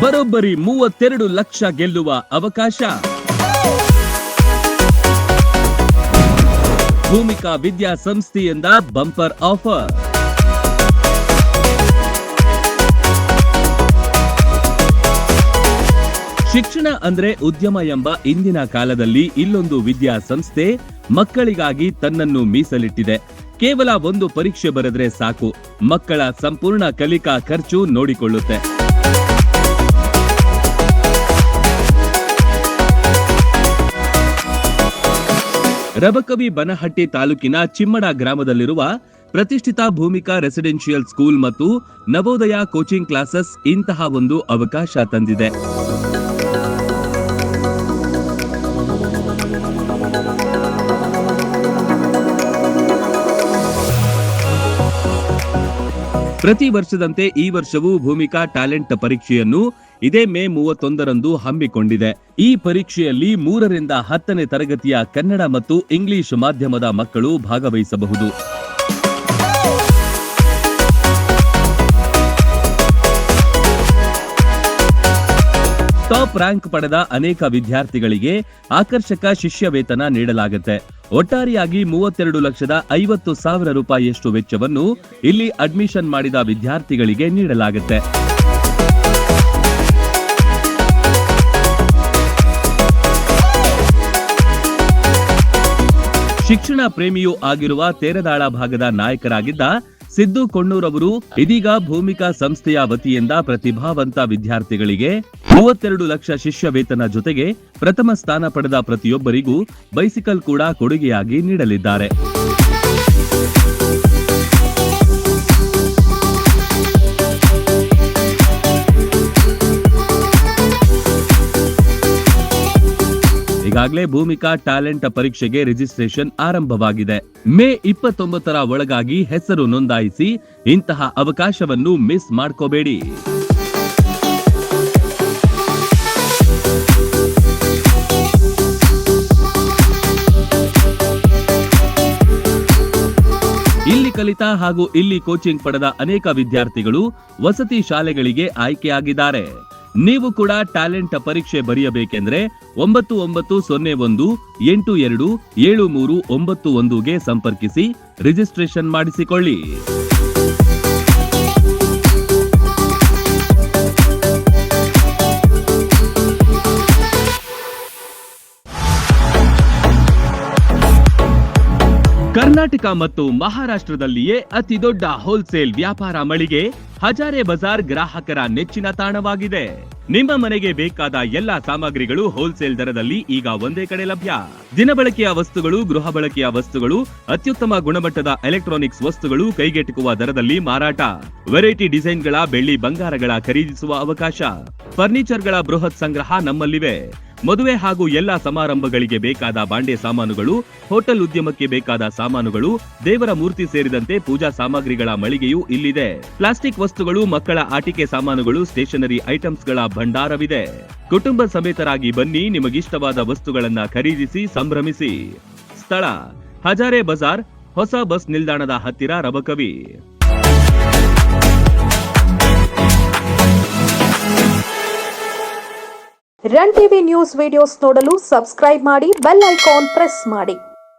ಬರೋಬ್ಬರಿ 32 ಲಕ್ಷ ಗೆಲ್ಲುವ ಅವಕಾಶ. ಭೂಮಿಕಾ ವಿದ್ಯಾಸಂಸ್ಥೆಯಿಂದ ಬಂಪರ್ ಆಫರ್. ಶಿಕ್ಷಣ ಅಂದ್ರೆ ಉದ್ಯಮ ಎಂಬ ಇಂದಿನ ಕಾಲದಲ್ಲಿ ಇಲ್ಲೊಂದು ವಿದ್ಯಾಸಂಸ್ಥೆ ಮಕ್ಕಳಿಗಾಗಿ ತನ್ನನ್ನು ಮೀಸಲಿಟ್ಟಿದೆ. ಕೇವಲ ಒಂದು ಪರೀಕ್ಷೆ ಬರೆದ್ರೆ ಸಾಕು, ಮಕ್ಕಳ ಸಂಪೂರ್ಣ ಕಲಿಕಾ ಖರ್ಚು ನೋಡಿಕೊಳ್ಳುತ್ತೆ. ರಬಕವಿ ಬನಹಟ್ಟಿ ತಾಲೂಕಿನ ಚಿಮ್ಮಡ ಗ್ರಾಮದಲ್ಲಿರುವ ಪ್ರತಿಷ್ಠಿತ ಭೂಮಿಕಾ ರೆಸಿಡೆನ್ಷಿಯಲ್ ಸ್ಕೂಲ್ ಮತ್ತು ನವೋದಯ ಕೋಚಿಂಗ್ ಕ್ಲಾಸಸ್ ಇಂತಹ ಒಂದು ಅವಕಾಶ ತಂದಿದೆ. ಪ್ರತಿ ವರ್ಷದಂತೆ ಈ ವರ್ಷವೂ ಭೂಮಿಕಾ ಟ್ಯಾಲೆಂಟ್ ಪರೀಕ್ಷೆಯನ್ನು ಇದೇ ಮೇ 31ರಂದು ಹಮ್ಮಿಕೊಂಡಿದೆ. ಈ ಪರೀಕ್ಷೆಯಲ್ಲಿ 3ರಿಂದ 10ನೇ ತರಗತಿಯ ಕನ್ನಡ ಮತ್ತು ಇಂಗ್ಲಿಷ್ ಮಾಧ್ಯಮದ ಮಕ್ಕಳು ಭಾಗವಹಿಸಬಹುದು. ಟಾಪ್ ರ್ಯಾಂಕ್ ಪಡೆದ ಅನೇಕ ವಿದ್ಯಾರ್ಥಿಗಳಿಗೆ ಆಕರ್ಷಕ ಶಿಷ್ಯ ವೇತನ ನೀಡಲಾಗುತ್ತೆ. ಒಟ್ಟಾರೆಯಾಗಿ 32,50,000 ರೂಪಾಯಿಯಷ್ಟು ವೆಚ್ಚವನ್ನು ಇಲ್ಲಿ ಅಡ್ಮಿಷನ್ ಮಾಡಿದ ವಿದ್ಯಾರ್ಥಿಗಳಿಗೆ ನೀಡಲಾಗುತ್ತೆ. ಶಿಕ್ಷಣ ಪ್ರೇಮಿಯೂ ಆಗಿರುವ ತೇರದಾಳ ಭಾಗದ ನಾಯಕರಾಗಿದ್ದ ಸಿದ್ದು ಕೊಣ್ಣೂರ್ ಅವರು ಇದೀಗ ಭೂಮಿಕಾ ಸಂಸ್ಥೆಯ ವತಿಯಿಂದ ಪ್ರತಿಭಾವಂತ ವಿದ್ಯಾರ್ಥಿಗಳಿಗೆ 32 ಲಕ್ಷ ಶಿಷ್ಯ ವೇತನ ಜೊತೆಗೆ ಪ್ರಥಮ ಸ್ಥಾನ ಪಡೆದ ಪ್ರತಿಯೊಬ್ಬರಿಗೂ ಬೈಸಿಕಲ್ ಕೂಡ ಕೊಡುಗೆಯಾಗಿ ನೀಡಲಿದ್ದಾರೆ. ಈಗಾಗಲೇ ಭೂಮಿಕಾ ಟ್ಯಾಲೆಂಟ್ ಪರೀಕ್ಷೆಗೆ ರಿಜಿಸ್ಟ್ರೇಷನ್ ಆರಂಭವಾಗಿದೆ. ಮೇ 29ರ ಒಳಗಾಗಿ ಹೆಸರು ನೋಂದಾಯಿಸಿ ಇಂತಹ ಅವಕಾಶವನ್ನು ಮಿಸ್ ಮಾಡ್ಕೋಬೇಡಿ. ಇಲ್ಲಿ ಕಲಿತ ಹಾಗೂ ಇಲ್ಲಿ ಕೋಚಿಂಗ್ ಪಡೆದ ಅನೇಕ ವಿದ್ಯಾರ್ಥಿಗಳು ವಸತಿ ಶಾಲೆಗಳಿಗೆ ಆಯ್ಕೆಯಾಗಿದ್ದಾರೆ. ನೀವು ಕೂಡ ಟ್ಯಾಲೆಂಟ್ ಪರೀಕ್ಷೆ ಬರೆಯಬೇಕೆಂದ್ರೆ 9901827391ಗೆ ಸಂಪರ್ಕಿಸಿ ರಿಜಿಸ್ಟ್ರೇಷನ್ ಮಾಡಿಸಿಕೊಳ್ಳಿ. ಕರ್ನಾಟಕ ಮತ್ತು ಮಹಾರಾಷ್ಟ್ರದಲ್ಲಿಯೇ ಅತಿ ದೊಡ್ಡ ಹೋಲ್ಸೇಲ್ ವ್ಯಾಪಾರ ಮಳಿಗೆ ಹಜಾರೆ ಬಜಾರ್ ಗ್ರಾಹಕರ ನೆಚ್ಚಿನ ತಾಣವಾಗಿದೆ. ನಿಮ್ಮ ಮನೆಗೆ ಬೇಕಾದ ಎಲ್ಲಾ ಸಾಮಗ್ರಿಗಳು ಹೋಲ್ಸೇಲ್ ದರದಲ್ಲಿ ಈಗ ಒಂದೇ ಕಡೆ ಲಭ್ಯ. ದಿನಬಳಕೆಯ ವಸ್ತುಗಳು, ಗೃಹ ಬಳಕೆಯ ವಸ್ತುಗಳು, ಅತ್ಯುತ್ತಮ ಗುಣಮಟ್ಟದ ಎಲೆಕ್ಟ್ರಾನಿಕ್ಸ್ ವಸ್ತುಗಳು ಕೈಗೆಟುಕುವ ದರದಲ್ಲಿ ಮಾರಾಟ. ವೆರೈಟಿ ಡಿಸೈನ್ಗಳ ಬೆಳ್ಳಿ ಬಂಗಾರಗಳ ಖರೀದಿಸುವ ಅವಕಾಶ. ಫರ್ನಿಚರ್ಗಳ ಬೃಹತ್ ಸಂಗ್ರಹ ನಮ್ಮಲ್ಲಿವೆ. ಮದುವೆ ಹಾಗೂ ಎಲ್ಲಾ ಸಮಾರಂಭಗಳಿಗೆ ಬೇಕಾದ ಬಾಂಡೆ ಸಾಮಾನುಗಳು, ಹೋಟೆಲ್ ಉದ್ಯಮಕ್ಕೆ ಬೇಕಾದ ಸಾಮಾನುಗಳು, ದೇವರ ಮೂರ್ತಿ ಸೇರಿದಂತೆ ಪೂಜಾ ಸಾಮಗ್ರಿಗಳ ಮಳಿಗೆಯೂ ಇಲ್ಲಿದೆ. ಪ್ಲಾಸ್ಟಿಕ್ ವಸ್ತುಗಳು, ಮಕ್ಕಳ ಆಟಿಕೆ ಸಾಮಾನುಗಳು, ಸ್ಟೇಷನರಿ ಐಟಮ್ಸ್ಗಳ ಭಂಡಾರವಿದೆ. ಕುಟುಂಬ ಸಮೇತರಾಗಿ ಬನ್ನಿ, ನಿಮಗಿಷ್ಟವಾದ ವಸ್ತುಗಳನ್ನ ಖರೀದಿಸಿ ಸಂಭ್ರಮಿಸಿ. ಸ್ಥಳ ಹಜಾರೆ ಬಜಾರ್, ಹೊಸ ಬಸ್ ನಿಲ್ದಾಣದ ಹತ್ತಿರ, Rabakavi. Run TV news videos ನೋಡಲು ಸಬ್ಸ್ಕ್ರೈಬ್ ಮಾಡಿ, ಬೆಲ್ ಐಕಾನ್ ಪ್ರೆಸ್ ಮಾಡಿ.